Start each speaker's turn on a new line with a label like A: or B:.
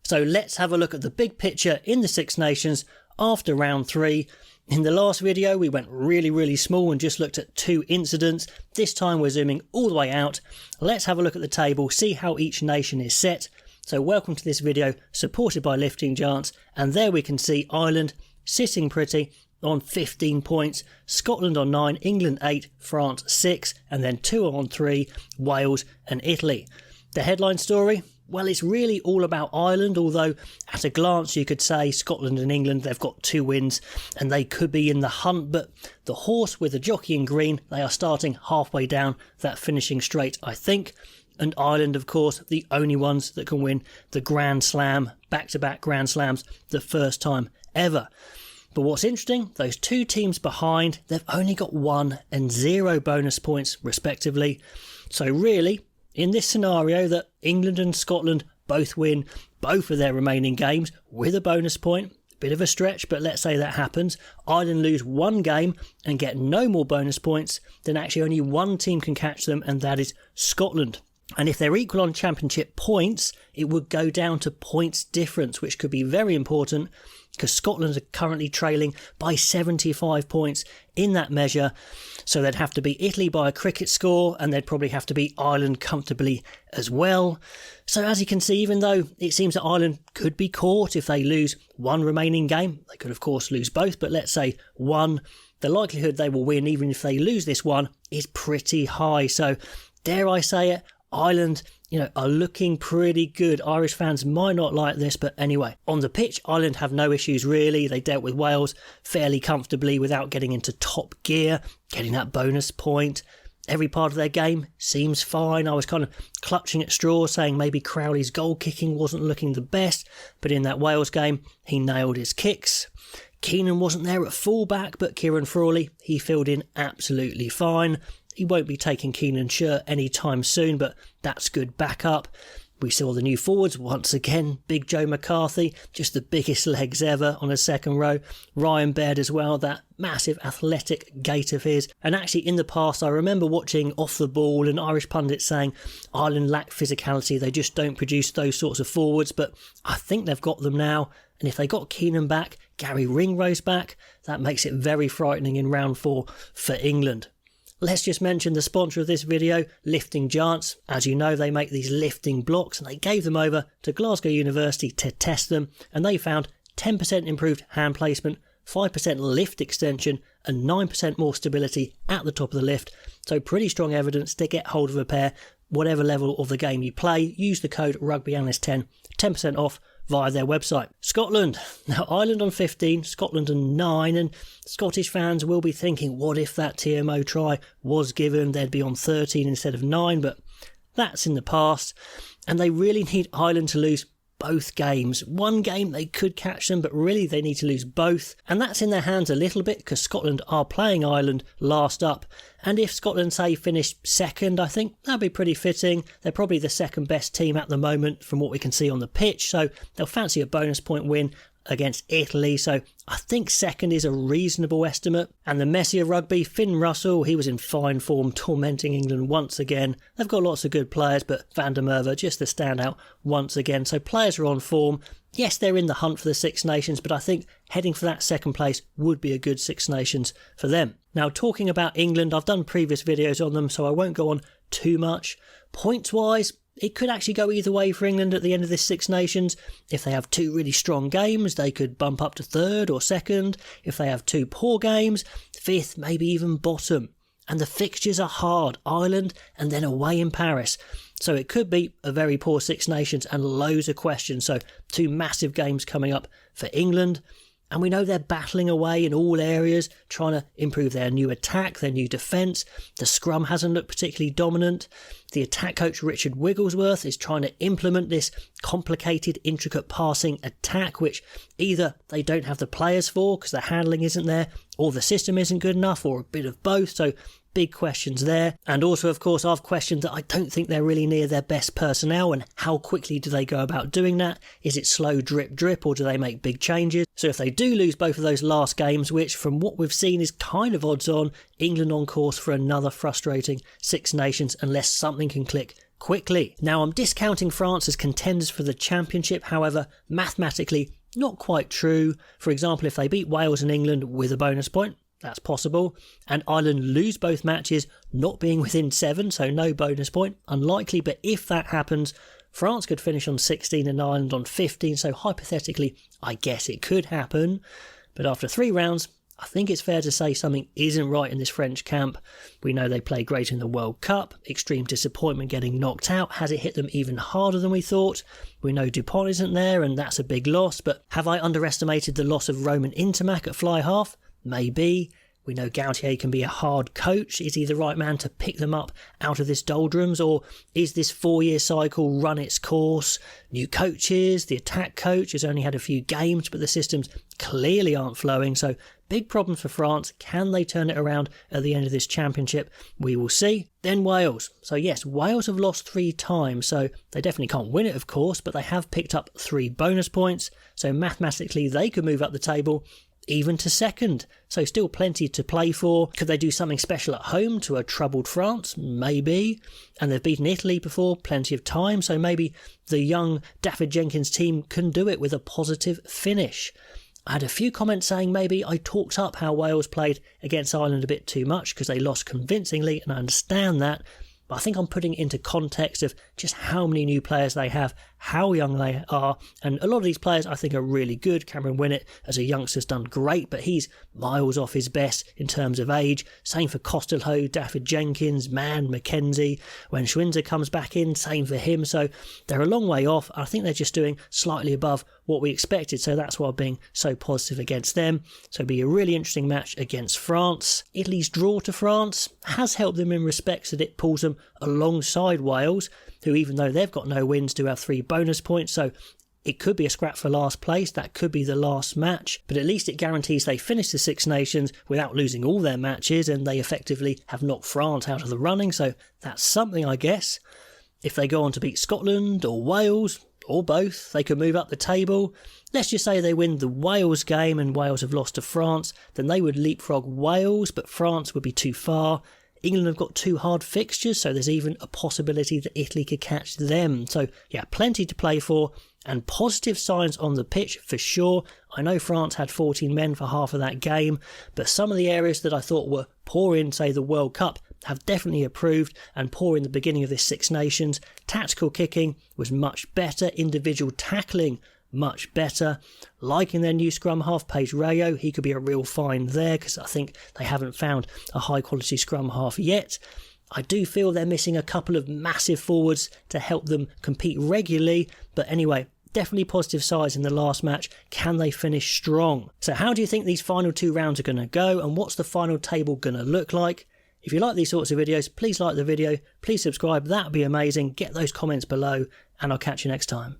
A: So let's have a look at the big picture in the Six Nations after round 3. In the last video we went really small and just looked at 2 incidents. This time we're zooming all the way out. Let's have a look at the table, see how each nation is set. So welcome to this video supported by Lifting Giants, and there we can see Ireland sitting pretty on 15 points, Scotland on 9, England 8, France 6, and then 2 on 3, Wales and Italy. The headline story? Well, it's really all about Ireland, although at a glance you could say Scotland and England, they've got 2 wins and they could be in the hunt, but the horse with the jockey in green, they are starting halfway down that finishing straight, I think. And Ireland, of course, the only ones that can win the Grand Slam, back-to-back Grand Slams, the first time ever. But what's interesting, those 2 teams behind, they've only got 1 and 0 bonus points respectively. So really, in this scenario that England and Scotland both win both of their remaining games with a bonus point, bit of a stretch, but let's say that happens, Ireland lose 1 game and get no more bonus points, then actually only 1 team can catch them, and that is Scotland. And if they're equal on championship points, it would go down to points difference, which could be very important because Scotland are currently trailing by 75 points in that measure. So they'd have to beat Italy by a cricket score, and they'd probably have to beat Ireland comfortably as well. So as you can see, even though it seems that Ireland could be caught if they lose 1 remaining game, they could of course lose both, but let's say 1, the likelihood they will win even if they lose this one is pretty high. So dare I say it, Ireland, are looking pretty good. Irish fans might not like this, but anyway. On the pitch, Ireland have no issues really. They dealt with Wales fairly comfortably without getting into top gear, getting that bonus point. Every part of their game seems fine. I was kind of clutching at straws, saying maybe Crowley's goal kicking wasn't looking the best, but in that Wales game, he nailed his kicks. Keenan wasn't there at fullback, but Kieran Frawley, he filled in absolutely fine. He won't be taking Keenan's shirt anytime soon, but that's good backup. We saw the new forwards once again. Big Joe McCarthy, just the biggest legs ever on a second row. Ryan Baird as well, that massive athletic gait of his. And actually in the past, I remember watching Off the Ball and Irish pundits saying Ireland lack physicality. They just don't produce those sorts of forwards, but I think they've got them now. And if they got Keenan back, Gary Ringrose back, that makes it very frightening in round 4 for England. Let's just mention the sponsor of this video, Lifting Giants. As you know, they make these lifting blocks, and they gave them over to Glasgow University to test them, and they found 10% improved hand placement, 5% lift extension, and 9% more stability at the top of the lift. So pretty strong evidence to get hold of a pair, whatever level of the game you play. Use the code RugbyAnalyst10, 10% off via their website. Scotland. Now Ireland on 15, Scotland on 9, and Scottish fans will be thinking, what if that TMO try was given? They'd be on 13 instead of 9, but that's in the past. And they really need Ireland to lose both games. 1 game they could catch them, but really they need to lose both, and that's in their hands a little bit because Scotland are playing Ireland last up. And if Scotland say finished second, I think that'd be pretty fitting. They're probably the second best team at the moment from what we can see on the pitch, so they'll fancy a bonus point win against Italy, so I think second is a reasonable estimate. And the Messi of rugby, Finn Russell, he was in fine form, tormenting England once again. They've got lots of good players, but Van der Merwe just the standout once again. So players are on form. Yes, they're in the hunt for the Six Nations, but I think heading for that second place would be a good Six Nations for them. Now, talking about England, I've done previous videos on them, so I won't go on too much. Points-wise, it could actually go either way for England at the end of this Six Nations. If they have 2 really strong games, they could bump up to 3rd or 2nd. If they have 2 poor games, 5th, maybe even bottom. And the fixtures are hard. Ireland and then away in Paris. So it could be a very poor Six Nations and loads of questions. So 2 massive games coming up for England. And we know they're battling away in all areas, trying to improve their new attack, their new defence. The scrum hasn't looked particularly dominant. The attack coach Richard Wigglesworth is trying to implement this complicated, intricate passing attack, which either they don't have the players for because the handling isn't there, or the system isn't good enough, or a bit of both. So big questions there. And also, of course, I've questioned that I don't think they're really near their best personnel, and how quickly do they go about doing that? Is it slow drip drip, or do they make big changes? So if they do lose both of those last games, which from what we've seen is kind of odds on, England on course for another frustrating Six Nations unless something can click quickly. Now, I'm discounting France as contenders for the championship, however, mathematically not quite true. For example, if they beat Wales and England with a bonus point, that's possible, and Ireland lose both matches, not being within 7, so no bonus point, unlikely, but if that happens, France could finish on 16 and Ireland on 15, so hypothetically, I guess it could happen. But after 3 rounds, I think it's fair to say something isn't right in this French camp. We know they played great in the World Cup, extreme disappointment getting knocked out. Has it hit them even harder than we thought? We know Dupont isn't there, and that's a big loss, but have I underestimated the loss of Roman Intermac at fly half? Maybe. We know Gautier can be a hard coach. Is he the right man to pick them up out of this doldrums, or is this 4-year cycle run its course? New coaches, the attack coach has only had a few games, but the systems clearly aren't flowing, so big problems for France. Can they turn it around at the end of this championship? We will see. Then Wales. So yes, Wales have lost 3 times, so they definitely can't win it, of course, but they have picked up 3 bonus points, so mathematically they could move up the table even to 2nd, so still plenty to play for. Could they do something special at home to a troubled France? Maybe. And they've beaten Italy before, plenty of time, so maybe the young David Jenkins team can do it with a positive finish. I had a few comments saying maybe I talked up how Wales played against Ireland a bit too much because they lost convincingly, and I understand that. But I think I'm putting it into context of just how many new players they have, how young they are, and a lot of these players I think are really good. Cameron Winnett as a youngster's done great, but he's miles off his best in terms of age. Same for Costello, David Jenkins, Mann, McKenzie. When Schwinzer comes back in, same for him. So they're a long way off. I think they're just doing slightly above what we expected, so that's why I'm being so positive against them. So it'll be a really interesting match against France. Italy's draw to France has helped them in respects that it pulls them alongside Wales, who even though they've got no wins do have 3 bonus points, so it could be a scrap for last place. That could be the last match, but at least it guarantees they finish the Six Nations without losing all their matches, and they effectively have knocked France out of the running, so that's something, I guess. If they go on to beat Scotland or Wales, or both, they could move up the table. Let's just say they win the Wales game and Wales have lost to France, then they would leapfrog Wales, but France would be too far. England have got 2 hard fixtures, so there's even a possibility that Italy could catch them. So yeah, plenty to play for, and positive signs on the pitch for sure. I know France had 14 men for half of that game, but some of the areas that I thought were poor in, say, the World Cup have definitely improved, and poor in the beginning of this Six Nations. Tactical kicking was much better, individual tackling much better. Liking their new scrum half, Paige Rayo. He could be a real find there because I think they haven't found a high quality scrum half yet. I do feel they're missing a couple of massive forwards to help them compete regularly, but anyway, definitely positive sides in the last match. Can they finish strong? So how do you think these final 2 rounds are going to go, and what's the final table going to look like? If you like these sorts of videos, please like the video, please subscribe, that would be amazing. Get those comments below, and I'll catch you next time.